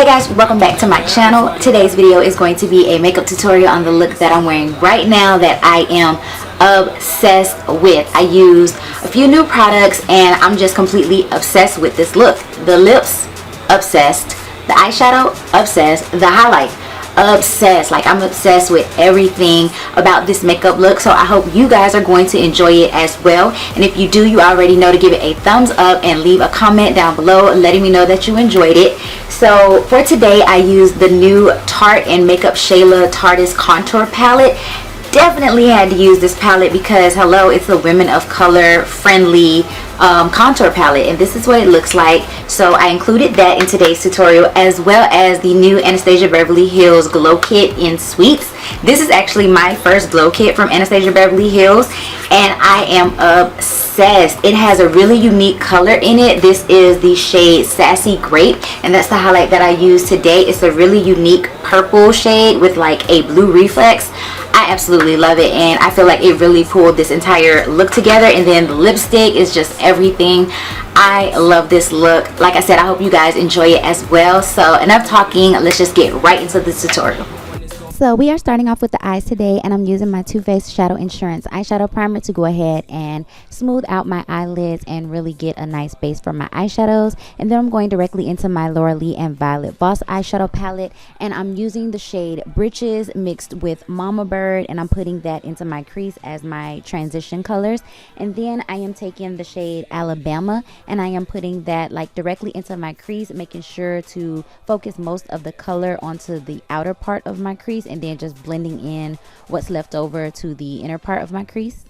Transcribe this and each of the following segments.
Hey guys, welcome back to my channel. Today's video is going to be a makeup tutorial on the look that I'm wearing right now that I am obsessed with. I used a few new products and I'm just completely obsessed with this look. The lips, obsessed. The eyeshadow, obsessed. The highlight, obsessed. Like, I'm obsessed with everything about this makeup look, so I hope you guys are going to enjoy it as well. And if you do, you already know to give it a thumbs up and leave a comment down below letting me know that you enjoyed it. So for today, I used the new Tarte and MakeupShayla Tarte's contour palette. Definitely had to use this palette because hello, it's a women of color friendly contour palette, and this is what it looks like. So I included that in today's tutorial, as well as the new Anastasia Beverly Hills Glow Kit in Sweets. This is actually my first glow kit from Anastasia Beverly Hills and I am obsessed. It has a really unique color in it. This is the shade Sassy Grape, and that's the highlight that I use today. It's a really unique purple shade with like a blue reflex. I absolutely love it, and I feel like it really pulled this entire look together. And then the lipstick is just everything. I love this look. Like I said, I hope you guys enjoy it as well. So enough talking, let's just get right into this tutorial. So we are starting off with the eyes today, and I'm using my Too Faced Shadow Insurance eyeshadow primer to go ahead and smooth out my eyelids and really get a nice base for my eyeshadows. And then I'm going directly into my Laura Lee and Violet Voss eyeshadow palette, and I'm using the shade Britches mixed with Mama Bird, and I'm putting that into my crease as my transition colors. And then I am taking the shade Alabama and I am putting that like directly into my crease, making sure to focus most of the color onto the outer part of my crease, and then just blending in what's left over to the inner part of my crease.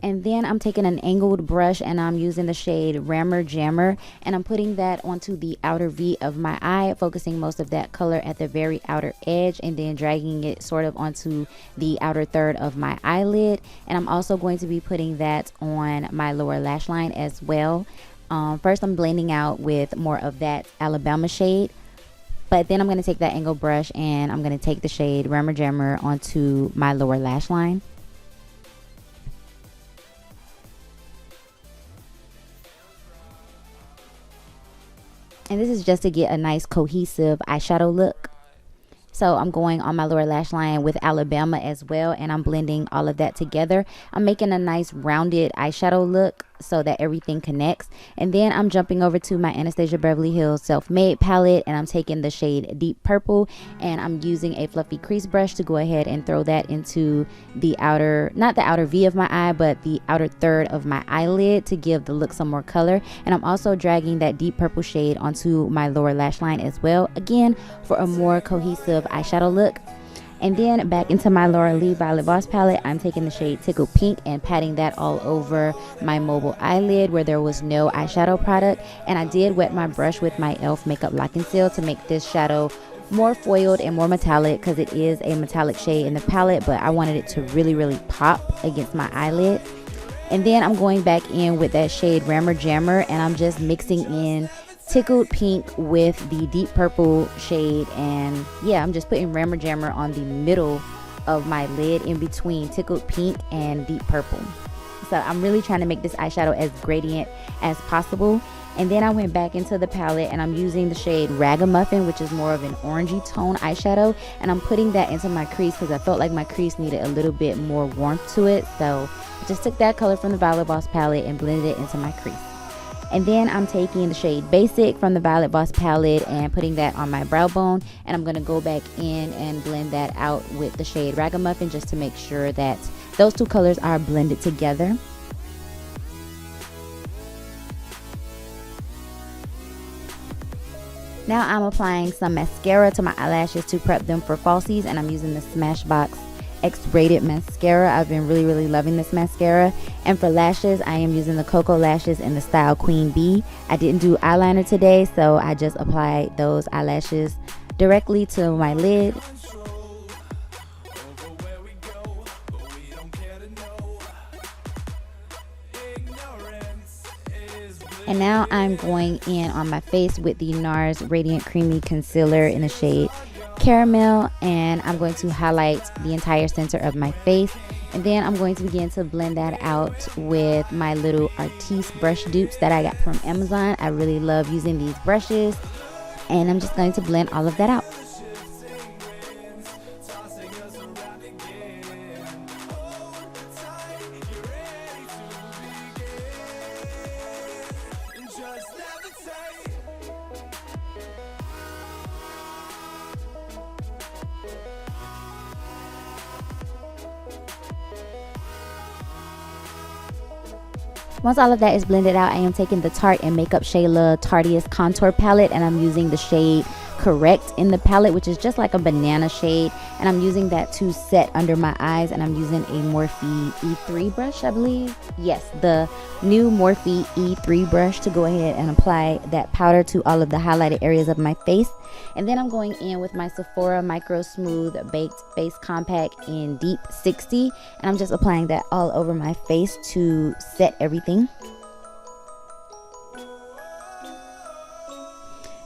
And then I'm taking an angled brush and I'm using the shade Rammer Jammer, and I'm putting that onto the outer V of my eye, focusing most of that color at the very outer edge and then dragging it sort of onto the outer third of my eyelid. And I'm also going to be putting that on my lower lash line as well. First I'm blending out with more of that Alabama shade, but then I'm going to take that angled brush and I'm going to take the shade Rammer Jammer onto my lower lash line. And this is just to get a nice cohesive eyeshadow look. So I'm going on my lower lash line with Alabama as well, and I'm blending all of that together. I'm making a nice rounded eyeshadow look so that everything connects. And then I'm jumping over to my Anastasia Beverly Hills Self-Made palette, and I'm taking the shade Deep Purple, and I'm using a fluffy crease brush to go ahead and throw that into the outer, not the outer V of my eye, but the outer third of my eyelid to give the look some more color. And I'm also dragging that Deep Purple shade onto my lower lash line as well, again for a more cohesive eyeshadow look. And then back into my Laura Lee Violet Voss palette, I'm taking the shade Tickled Pink and patting that all over my mobile eyelid where there was no eyeshadow product. And I did wet my brush with my e.l.f. Makeup Lock and Seal to make this shadow more foiled and more metallic, because it is a metallic shade in the palette, but I wanted it to really pop against my eyelid. And then I'm going back in with that shade Rammer Jammer, and I'm just mixing in Tickled Pink with the Deep Purple shade, and yeah, I'm just putting Rammer Jammer on the middle of my lid in between Tickled Pink and Deep Purple. So I'm really trying to make this eyeshadow as gradient as possible. And then I went back into the palette and I'm using the shade Ragamuffin, which is more of an orangey tone eyeshadow, and I'm putting that into my crease because I felt like my crease needed a little bit more warmth to it. So I just took that color from the Violet Voss palette and blended it into my crease. And then I'm taking the shade Basic from the Violet Voss palette and putting that on my brow bone, and I'm going to go back in and blend that out with the shade Ragamuffin just to make sure that those two colors are blended together. Now I'm applying some mascara to my eyelashes to prep them for falsies, and I'm using the Smashbox Xrated mascara. I've been really loving this mascara. And for lashes, I am using the Koko lashes in the style Queen Bee. I didn't do eyeliner today, so I just applied those eyelashes directly to my lid. And now I'm going in on my face with the Nars Radiant Creamy Concealer in the shade Caramel, and I'm going to highlight the entire center of my face. And then I'm going to begin to blend that out with my little Artiste brush dupes that I got from Amazon. I really love using these brushes. And I'm just going to blend all of that out. Once all of that is blended out, I am taking the Tarte and MakeupShayla Tarteist Contour Palette, and I'm using the shade Correct in the palette, which is just like a banana shade, and I'm using that to set under my eyes. And I'm using a Morphe E3 brush, I believe. Yes, the new Morphe E3 brush to go ahead and apply that powder to all of the highlighted areas of my face. And then I'm going in with my Sephora Micro Smooth Baked Face Compact in Deep 60, and I'm just applying that all over my face to set everything.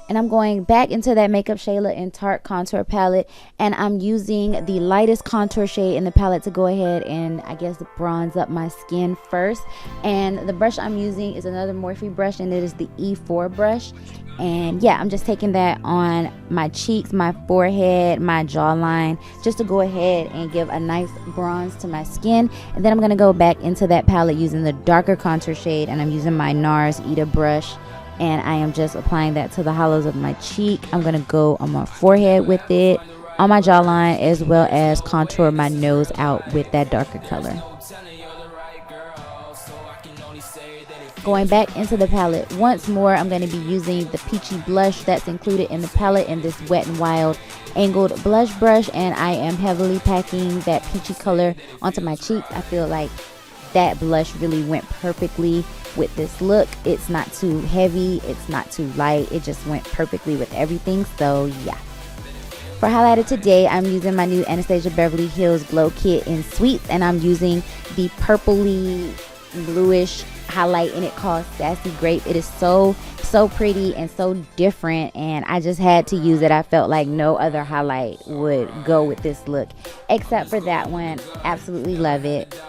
And I'm going back into that MakeupShayla and Tarte Contour Palette, and I'm using the lightest contour shade in the palette to go ahead and, I guess, bronze up my skin first. And the brush I'm using is another Morphe brush, and it is the E4 brush. And yeah, I'm just taking that on my cheeks, my forehead, my jawline, just to go ahead and give a nice bronze to my skin. And then I'm going to go back into that palette using the darker contour shade, and I'm using my Nars Ita brush. And I am just applying that to the hollows of my cheek. I'm going to go on my forehead with it, on my jawline, as well as contour my nose out with that darker color. Going back into the palette once more, I'm going to be using the peachy blush that's included in the palette in this Wet n Wild angled blush brush. And I am heavily packing that peachy color onto my cheeks. I feel like that blush really went perfectly with this look. It's not too heavy, it's not too light, it just went perfectly with everything. So yeah, for highlighter today, I'm using my new Anastasia Beverly Hills Glow Kit in Sweets, and I'm using the purpley bluish highlight in it called Sassy Grape. It is so pretty and so different, and I just had to use it. I felt like no other highlight would go with this look except for that one. Absolutely love it.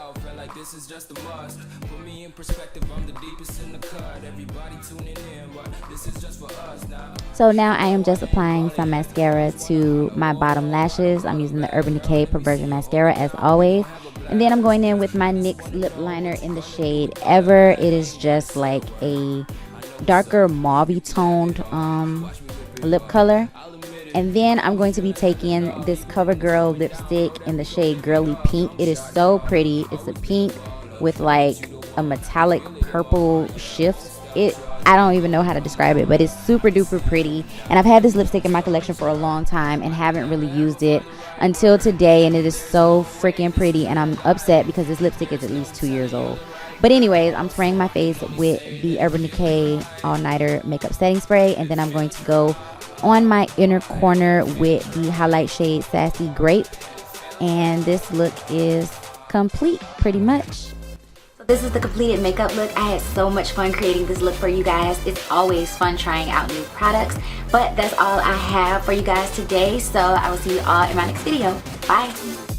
This is just a must. Put me in perspective, I'm the deepest in the cut. Everybody tuning in, but this is just for us now. So now I am just applying some mascara to my bottom lashes. I'm using the Urban Decay Perversion Mascara as always. And then I'm going in with my NYX Lip Liner in the shade Ever. It is just like a darker mauve toned lip color. And then I'm going to be taking this Covergirl lipstick in the shade Girly Pink. It is so pretty. It's a pink with like a metallic purple shift. I don't even know how to describe it, but it's super duper pretty. And I've had this lipstick in my collection for a long time and haven't really used it until today. And it is so freaking pretty. And I'm upset because this lipstick is at least 2 years old. But anyways, I'm spraying my face with the Urban Decay All Nighter Makeup Setting Spray. And then I'm going to go on my inner corner with the highlight shade Sassy Grape, and this look is complete pretty much. So this is the completed makeup look. I had so much fun creating this look for you guys. It's always fun trying out new products, but that's all I have for you guys today. So I will see you all in my next video. Bye.